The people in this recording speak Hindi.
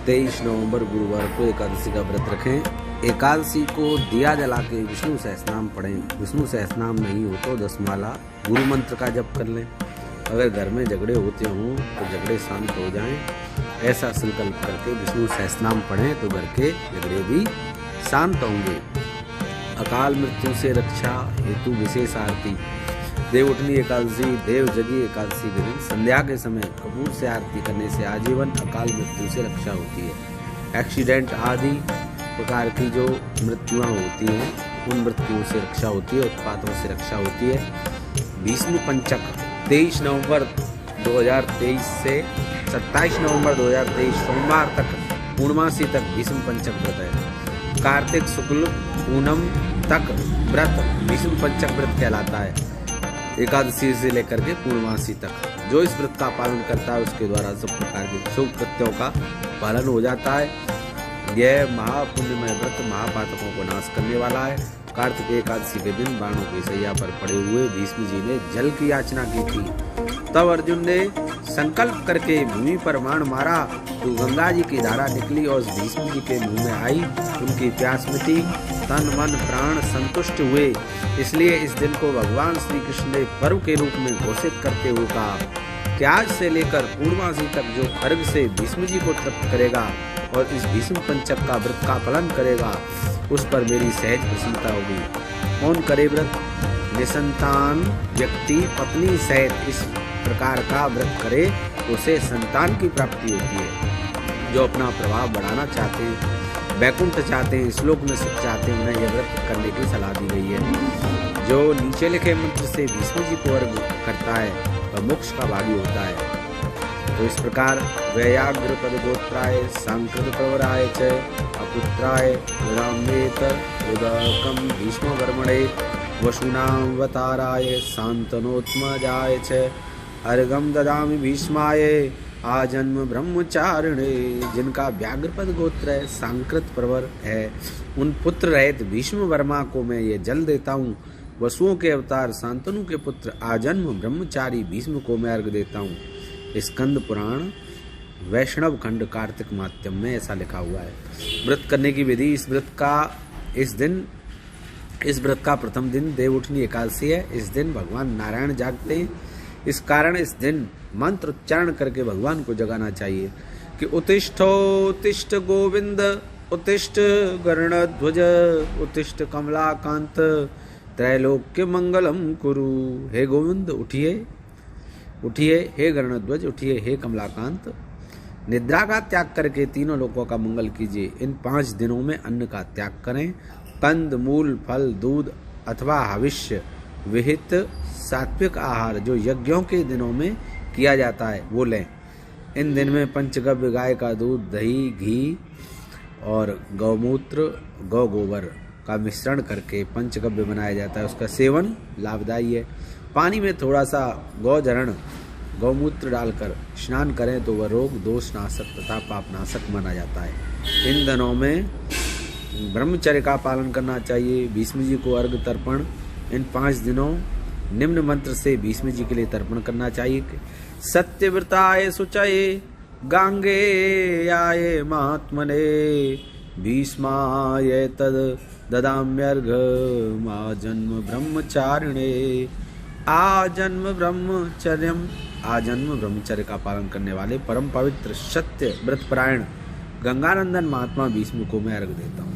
23 नवंबर गुरुवार को एकादशी का व्रत रखें। एकादशी को दिया जला के विष्णु सहस्रनाम पढ़ें। विष्णु सहस्रनाम नहीं हो तो 10 माला गुरु मंत्र का जप कर लें। अगर घर में झगड़े होते हों तो झगड़े शांत हो जाएं, ऐसा संकल्प करके विष्णु सहस्रनाम पढ़ें तो घर के झगड़े भी शांत होंगे। अकाल मृत्यु से रक्षा हेतु विशेष आरती। देवउठनी एकादशी, देव जगी एकादशी के दिन संध्या के समय कपूर से आरती करने से आजीवन अकाल मृत्यु से रक्षा होती है। एक्सीडेंट आदि प्रकार की जो मृत्युआं होती हैं उन मृत्युओं से रक्षा होती है, उत्पातों से रक्षा होती है। भीष्म पंचक 23 नवंबर 2023 से 27 नवंबर 2023 सोमवार तक पूर्णमासी तक भीष्म पंचक व्रत है। कार्तिक शुक्ल पूनम तक व्रत भीष्म पंचक व्रत कहलाता है। एकादशी से लेकर के पूर्णमासी तक जो इस व्रत का पालन करता है उसके द्वारा सब प्रकार के शुभ कृत्यों का पालन हो जाता है। यह महापुण्यमय व्रत महापातकों को नाश करने वाला है। कार्तिक एकादशी के दिन बाणों की सैया पर पड़े हुए भीष्म जी ने जल की याचना की थी। तब अर्जुन ने संकल्प करके भूमि पर बाण मारा तो गंगा जी की धारा निकली और भीष्म जी के मुंह में आई। उनकी प्यास मिटी, तन मन प्राण संतुष्ट हुए। इसलिए इस दिन को भगवान श्री कृष्ण ने पर्व के रूप में घोषित करते हुए कहा कि आज से लेकर पूर्णमासी तक जो अर्घ से भीष्म जी को तृप्त करेगा और इस भीष्म पंचक का व्रत का पालन करेगा उस पर मेरी सहज प्रसन्नता होगी। कौन करे व्रत? निसंतान व्यक्ति पत्नी सहित इस प्रकार का व्रत करे तो उसे संतान की प्राप्ति होती है। जो अपना प्रभाव बढ़ाना चाहते हैं, वैकुंठ चाहते हैं, श्लोक में सुख चाहते हैं, उन्हें यह व्रत करने की सलाह दी गई है। जो नीचे लिखे मंत्र से भीष्म जी को अर्घ करता है वह मोक्ष का भागी होता है। तो इस प्रकार व्याघ्र पद गोत्राय सांकृत प्रवराय च अपुत्राय रामेत उदकम भीष्म वर्मणे वसुनावताराय शांतनोत्मजाय च अर्घम ददामि भीष्माय आजन्म ब्रह्मचारिणे। जिनका व्याघ्रपद गोत्र है, सांकृत प्रवर है, उन पुत्र रहित भीष्म वर्मा को मैं ये जल देता हूँ। वसुओं के अवतार शांतनु के पुत्र आजन्म ब्रह्मचारी भीष्म को मैं अर्घ देता हूँ। स्कंद पुराण वैष्णव खंड कार्तिक मात्यम में ऐसा लिखा हुआ है। व्रत करने की विधि। इस व्रत का प्रथम दिन देवउठनी एकादशी है। इस दिन भगवान नारायण जागते हैं। इस कारण इस दिन मंत्र उच्चारण करके भगवान को जगाना चाहिए कि उत्तिष्ठ गोविंद, उत्तिष्ठ गरुड़ध्वज, उत्तिष्ठ कमलाकांत, त्रैलोक्य मंगलम कुरु। हे गोविंद उठिए, उठिए, हे गरुड़ध्वज उठिए, हे कमलाकांत। निद्रा का त्याग करके तीनों लोकों का मंगल कीजिए। इन 5 दिनों में अन्न का त्याग करें। कंद मूल फल दूध अथवा हविष्य विहित सात्विक आहार जो यज्ञों के दिनों में किया जाता है वो लें। इन दिन में पंचगव्य गाय का दूध, दही, घी और गौमूत्र गौ गोबर का मिश्रण करके पंचगव्य बनाया जाता है। उसका सेवन लाभदायी है। पानी में थोड़ा सा गौजरण गौमूत्र डालकर स्नान करें तो वह रोग दोष नाशक तथा पाप नाशक माना जाता है। इन दिनों में ब्रह्मचर्य का पालन करना चाहिए। भीष्म जी को अर्घ तर्पण इन 5 दिनों निम्न मंत्र से भीष्म जी के लिए तर्पण करना चाहिए। सत्यव्रताय शुचये गांगेयाय महात्मने भीष्माय तद ददाम्यर्घ आजन्म ब्रह्मचारिणे। आजन्म ब्रह्मचर्य का पालन करने वाले परम पवित्र सत्य व्रतपरायण गंगानंदन महात्मा भीष्म को मैं अर्घ देता हूँ।